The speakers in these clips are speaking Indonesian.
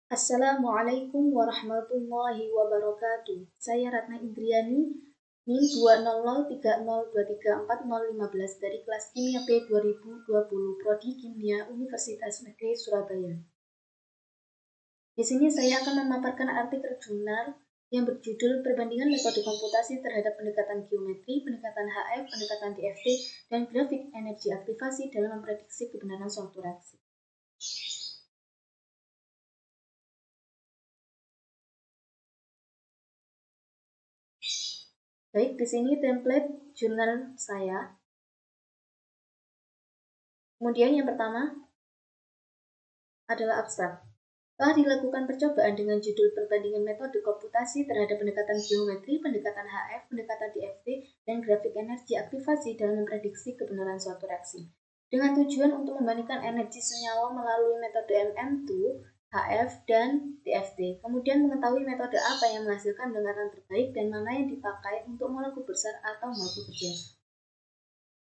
Assalamualaikum warahmatullahi wabarakatuh. Saya Ratna Indriani, NIM 20030234015 dari kelas Kimia B 2020, Prodi Kimia Universitas Negeri Surabaya. Di sini saya akan memaparkan artikel jurnal yang berjudul Perbandingan Metode Komputasi Terhadap Pendekatan Geometri, Pendekatan HF, Pendekatan DFT, dan Grafik Energi Aktivasi dalam Memprediksi Kebenaran Suatu Reaksi. Baik, di sini template jurnal saya. Kemudian yang pertama adalah abstrak. Telah dilakukan percobaan dengan judul Perbandingan Metode Komputasi Terhadap Pendekatan Geometri, Pendekatan HF, Pendekatan DFT, dan Grafik Energi Aktivasi dalam Memprediksi Kebenaran Suatu Reaksi. Dengan tujuan untuk membandingkan energi senyawa melalui metode MM2, HF, dan DFT. Kemudian mengetahui metode apa yang menghasilkan pendekatan terbaik dan mana yang dipakai untuk molekul besar atau molekul kecil.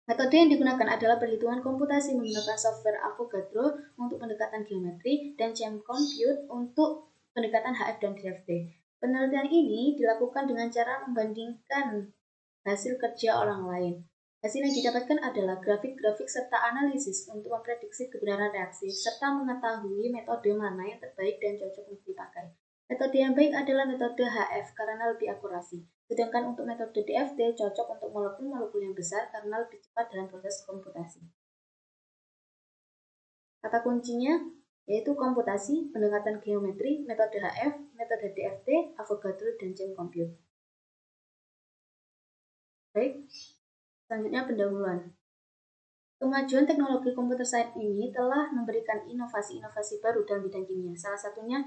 Metode yang digunakan adalah perhitungan komputasi menggunakan software Avogadro untuk pendekatan geometri dan ChemCompute untuk pendekatan HF dan DFT. Penelitian ini dilakukan dengan cara membandingkan hasil kerja orang lain. Hasil yang didapatkan adalah grafik-grafik serta analisis untuk memprediksi kebenaran reaksi, serta mengetahui metode mana yang terbaik dan cocok untuk dipakai. Metode yang baik adalah metode HF karena lebih akurasi, sedangkan untuk metode DFT cocok untuk molekul-molekul yang besar karena lebih cepat dalam proses komputasi. Kata kuncinya yaitu komputasi, pendekatan geometri, metode HF, metode DFT, Avogadro, dan ChemCompute. Baik, selanjutnya pendahuluan. Kemajuan teknologi komputer sains ini telah memberikan inovasi-inovasi baru dalam bidang kimia. Salah satunya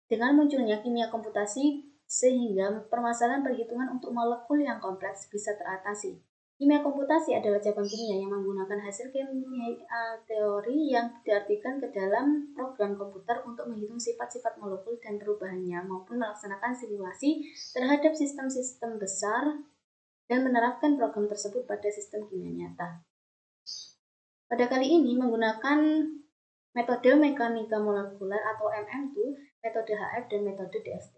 dengan munculnya kimia komputasi sehingga permasalahan perhitungan untuk molekul yang kompleks bisa teratasi. Kimia komputasi adalah cabang kimia yang menggunakan hasil kimia teori yang diartikan ke dalam program komputer untuk menghitung sifat-sifat molekul dan perubahannya maupun melaksanakan simulasi terhadap sistem-sistem besar dan menerapkan program tersebut pada sistem kimia nyata. Pada kali ini menggunakan metode mekanika molekuler atau MM2, metode HF, dan metode DFT.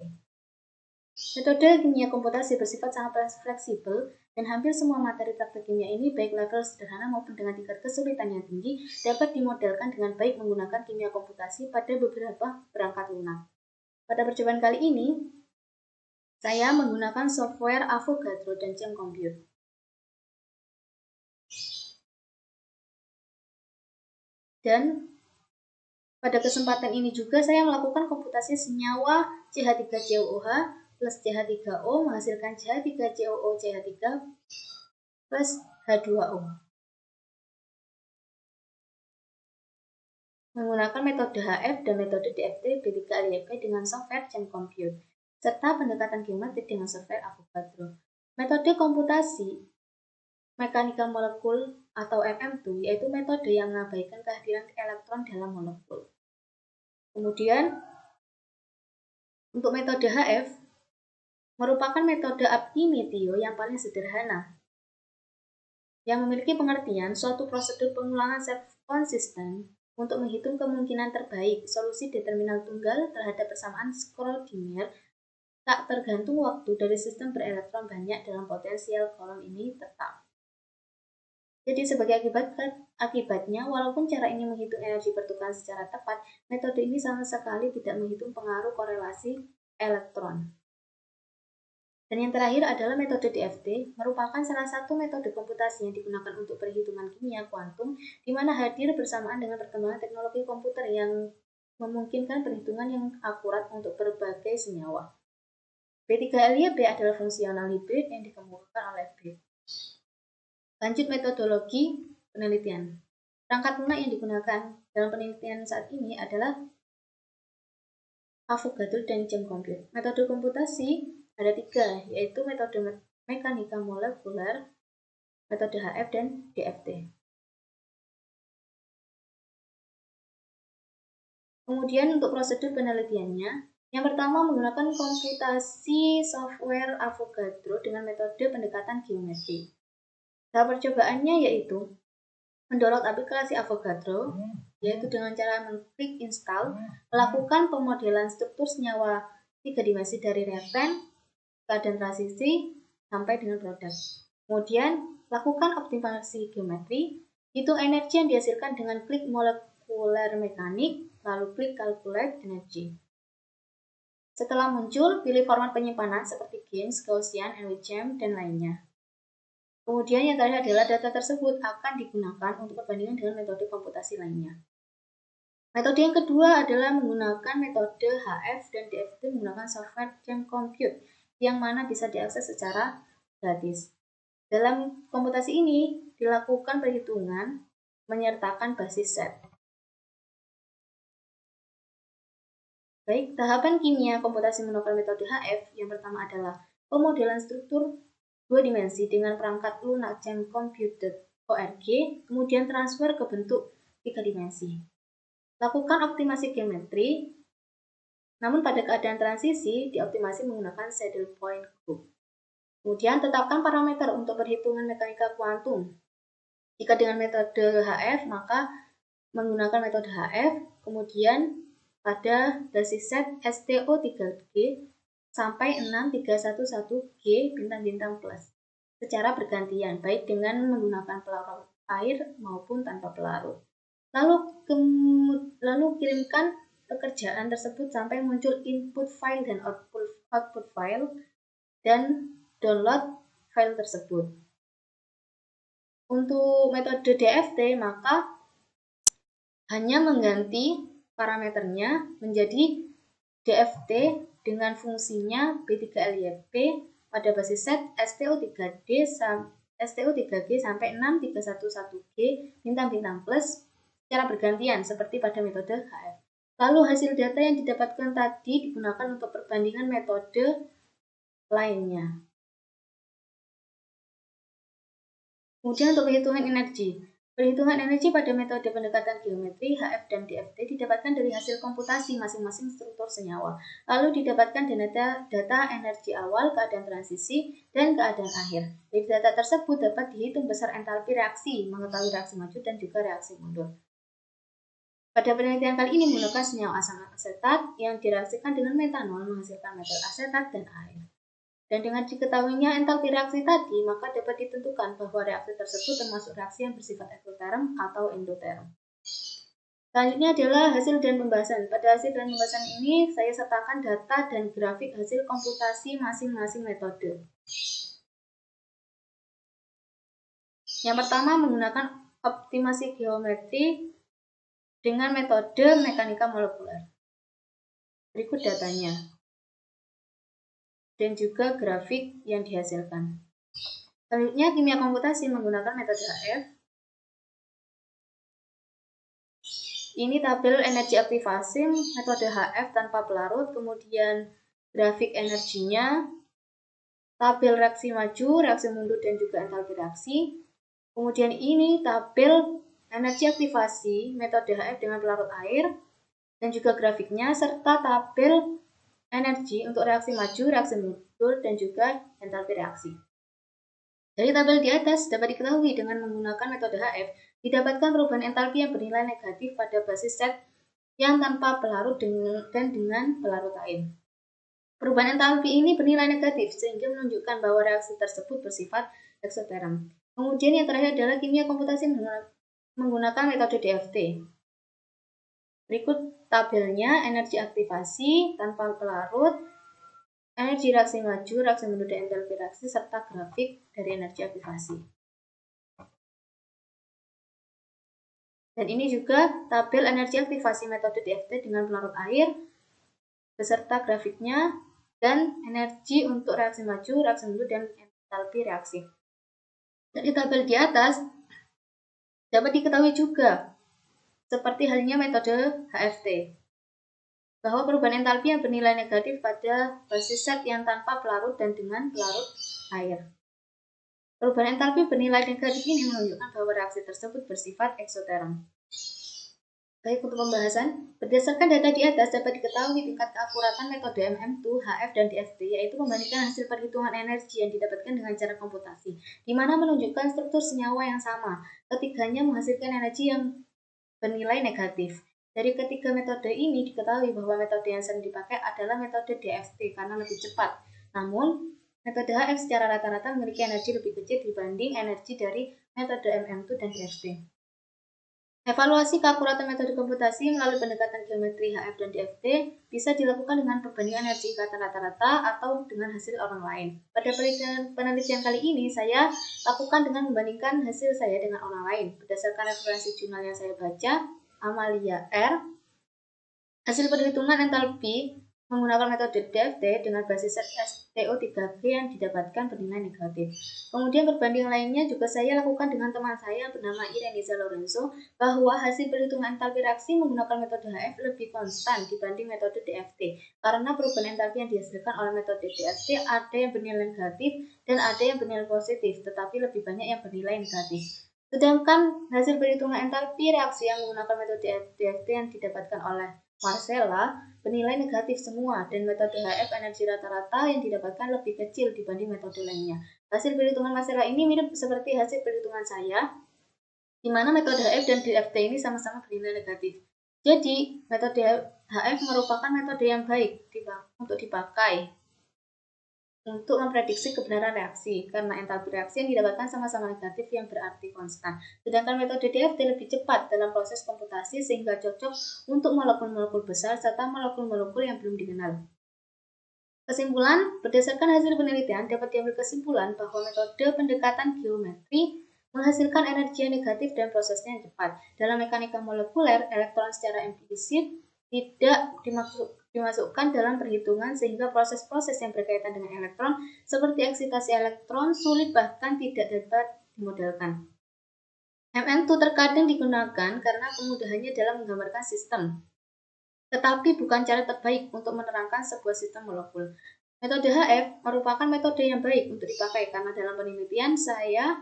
Metode kimia komputasi bersifat sangat fleksibel dan hampir semua materi praktek kimia ini baik level sederhana maupun dengan tingkat kesulitan yang tinggi dapat dimodelkan dengan baik menggunakan kimia komputasi pada beberapa perangkat lunak. Pada percobaan kali ini, saya menggunakan software Avogadro dan ChemCompute. Dan pada kesempatan ini juga saya melakukan komputasi senyawa CH3COOH plus CH3O menghasilkan CH3COO CH3 plus H2O. Menggunakan metode HF dan metode DFT B3LYP dengan software ChemCompute, serta pendekatan geometrik dengan software Avogadro. Metode komputasi mekanika molekul atau MM2 yaitu metode yang mengabaikan kehadiran elektron dalam molekul. Kemudian, untuk metode HF merupakan metode ab initio yang paling sederhana, yang memiliki pengertian suatu prosedur pengulangan self konsisten untuk menghitung kemungkinan terbaik solusi determinal tunggal terhadap persamaan Schrödinger tak tergantung waktu dari sistem berelektron banyak dalam potensial kolom ini tetap. Jadi sebagai akibatnya, walaupun cara ini menghitung energi pertukaran secara tepat, metode ini sama sekali tidak menghitung pengaruh korelasi elektron. Dan yang terakhir adalah metode DFT, merupakan salah satu metode komputasi yang digunakan untuk perhitungan kimia kuantum, di mana hadir bersamaan dengan perkembangan teknologi komputer yang memungkinkan perhitungan yang akurat untuk berbagai senyawa. B3LYB adalah fungsional hibrid yang dikemukakan oleh B. Lanjut metodologi penelitian. Perangkat lunak yang digunakan dalam penelitian saat ini adalah Avogadro dan ChemCompute. Metode komputasi ada 3, yaitu metode mekanika molekuler, metode HF, dan DFT. Kemudian untuk prosedur penelitiannya, yang pertama menggunakan komputasi software Avogadro dengan metode pendekatan geometri. Tahap percobaannya yaitu mendownload aplikasi Avogadro, yaitu dengan cara mengklik install, melakukan pemodelan struktur senyawa 3 dimensi dari reaktan, keadaan transisi, sampai dengan produk. Kemudian, lakukan optimasi geometri, hitung energi yang dihasilkan dengan klik molekuler mekanik, lalu klik calculate energy. Setelah muncul, pilih format penyimpanan seperti GIMP, Gaussian, NVGEM, dan lainnya. Kemudian yang terakhir adalah data tersebut akan digunakan untuk perbandingan dengan metode komputasi lainnya. Metode yang kedua adalah menggunakan metode HF dan DFT menggunakan software Jam Compute yang mana bisa diakses secara gratis. Dalam komputasi ini dilakukan perhitungan menyertakan basis set. Baik, tahapan kimia komputasi menggunakan metode HF yang pertama adalah pemodelan struktur 2 dimensi dengan perangkat lunak Jam Compute.org, kemudian transfer ke bentuk 3 dimensi. Lakukan optimasi geometri, namun pada keadaan transisi dioptimasi menggunakan saddle point group. Kemudian tetapkan parameter untuk perhitungan mekanika kuantum. Jika dengan metode HF, maka menggunakan metode HF, kemudian pada basis set STO3G sampai 6311G bintang-bintang plus secara bergantian, baik dengan menggunakan pelarut air maupun tanpa pelarut. Lalu kirimkan pekerjaan tersebut sampai muncul input file dan output file dan download file tersebut. Untuk metode DFT, maka hanya mengganti parameternya menjadi DFT dengan fungsinya B3LYP pada basis set STO3G sampai 6311G bintang-bintang plus secara bergantian seperti pada metode HF. Lalu hasil data yang didapatkan tadi digunakan untuk perbandingan metode lainnya. Kemudian untuk perhitungan energi. Perhitungan energi pada metode pendekatan geometri, HF dan DFT didapatkan dari hasil komputasi masing-masing struktur senyawa. Lalu didapatkan data energi awal, keadaan transisi, dan keadaan akhir. Dari data tersebut dapat dihitung besar entalpi reaksi, mengetahui reaksi maju dan juga reaksi mundur. Pada penelitian kali ini menggunakan senyawa asam asetat yang direaksikan dengan metanol menghasilkan metal asetat dan air. Dan dengan diketahuinya entalpi reaksi tadi, maka dapat ditentukan bahwa reaksi tersebut termasuk reaksi yang bersifat eksoterm atau endoterm. Selanjutnya adalah hasil dan pembahasan. Pada hasil dan pembahasan ini, saya sertakan data dan grafik hasil komputasi masing-masing metode. Yang pertama menggunakan optimasi geometri dengan metode mekanika molekuler. Berikut datanya dan juga grafik yang dihasilkan. Selanjutnya kimia komputasi menggunakan metode HF. Ini tabel energi aktivasi metode HF tanpa pelarut, kemudian grafik energinya, tabel reaksi maju, reaksi mundur dan juga entalpi reaksi. Kemudian ini tabel energi aktivasi metode HF dengan pelarut air dan juga grafiknya serta tabel energi untuk reaksi maju, reaksi mundur, dan juga entalpi reaksi. Dari tabel di atas dapat diketahui dengan menggunakan metode HF, didapatkan perubahan entalpi yang bernilai negatif pada basis set yang tanpa pelarut dan dengan pelarut air. Perubahan entalpi ini bernilai negatif sehingga menunjukkan bahwa reaksi tersebut bersifat eksoterm. Kemudian yang terakhir adalah kimia komputasi menggunakan metode DFT. Berikut tabelnya energi aktivasi tanpa pelarut, energi reaksi maju, reaksi mundur dan entalpi reaksi, serta grafik dari energi aktivasi. Dan ini juga tabel energi aktivasi metode DFT dengan pelarut air, beserta grafiknya, dan energi untuk reaksi maju, reaksi mundur, dan entalpi reaksi. Dari tabel di atas, dapat diketahui juga seperti halnya metode HFT, bahwa perubahan entalpi yang bernilai negatif pada basis set yang tanpa pelarut dan dengan pelarut air. Perubahan entalpi bernilai negatif ini menunjukkan bahwa reaksi tersebut bersifat eksoterm. Baik, untuk pembahasan, berdasarkan data di atas dapat diketahui tingkat keakuratan metode MM2, HF, dan DFT, yaitu membandingkan hasil perhitungan energi yang didapatkan dengan cara komputasi, di mana menunjukkan struktur senyawa yang sama. Ketiganya menghasilkan energi yang bernilai negatif. Dari ketiga metode ini diketahui bahwa metode yang sering dipakai adalah metode DFT karena lebih cepat. Namun, metode HF secara rata-rata memiliki energi lebih kecil dibanding energi dari metode MM2 dan DFT. Evaluasi keakuratan metode komputasi melalui pendekatan geometri HF dan DFT bisa dilakukan dengan perbandingan energi ikatan rata-rata atau dengan hasil orang lain. Pada penelitian kali ini, saya lakukan dengan membandingkan hasil saya dengan orang lain. Berdasarkan referensi jurnal yang saya baca, Amalia R. Hasil perhitungan entalpi menggunakan metode DFT dengan basis STO3G yang didapatkan bernilai negatif. Kemudian perbandingan lainnya juga saya lakukan dengan teman saya bernama Ireniza Lorenzo bahwa hasil perhitungan entalpi reaksi menggunakan metode HF lebih konstan dibanding metode DFT karena perubahan entalpi yang dihasilkan oleh metode DFT ada yang bernilai negatif dan ada yang bernilai positif, tetapi lebih banyak yang bernilai negatif. Sedangkan hasil perhitungan entalpi reaksi yang menggunakan metode DFT yang didapatkan oleh Marcella bernilai negatif semua dan metode HF energi rata-rata yang didapatkan lebih kecil dibanding metode lainnya. Hasil perhitungan Marcella ini mirip seperti hasil perhitungan saya, di mana metode HF dan DFT ini sama-sama bernilai negatif. Jadi, metode HF merupakan metode yang baik untuk dipakai untuk memprediksi kebenaran reaksi, karena entalpi reaksi yang didapatkan sama-sama negatif yang berarti konstan. Sedangkan metode DFT lebih cepat dalam proses komputasi sehingga cocok untuk molekul-molekul besar serta molekul-molekul yang belum dikenal. Kesimpulan, berdasarkan hasil penelitian dapat diambil kesimpulan bahwa metode pendekatan geometri menghasilkan energi yang negatif dan prosesnya yang cepat. Dalam mekanika molekuler, elektron secara implisit tidak dimasukkan dalam perhitungan sehingga proses-proses yang berkaitan dengan elektron seperti eksitasi elektron sulit bahkan tidak dapat dimodelkan. MM2 terkadang digunakan karena kemudahannya dalam menggambarkan sistem, tetapi bukan cara terbaik untuk menerangkan sebuah sistem molekul. Metode HF merupakan metode yang baik untuk dipakai karena dalam penelitian saya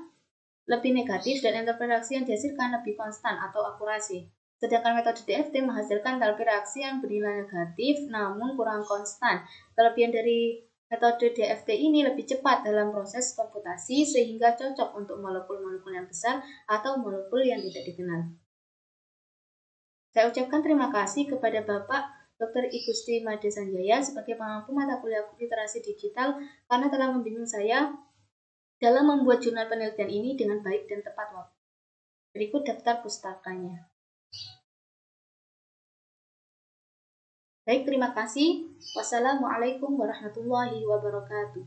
lebih negatif dan entalpi reaksi yang dihasilkan lebih konstan atau akurasi. Sedangkan metode DFT menghasilkan entalpi reaksi yang bernilai negatif namun kurang konstan. Kelebihan dari metode DFT ini lebih cepat dalam proses komputasi sehingga cocok untuk molekul-molekul yang besar atau molekul yang tidak dikenal. Saya ucapkan terima kasih kepada Bapak Dr. Igusti Made Sanjaya sebagai pengampu mata kuliah literasi digital karena telah membimbing saya dalam membuat jurnal penelitian ini dengan baik dan tepat waktu. Berikut daftar pustakanya. Baik, terima kasih. Wassalamualaikum warahmatullahi wabarakatuh.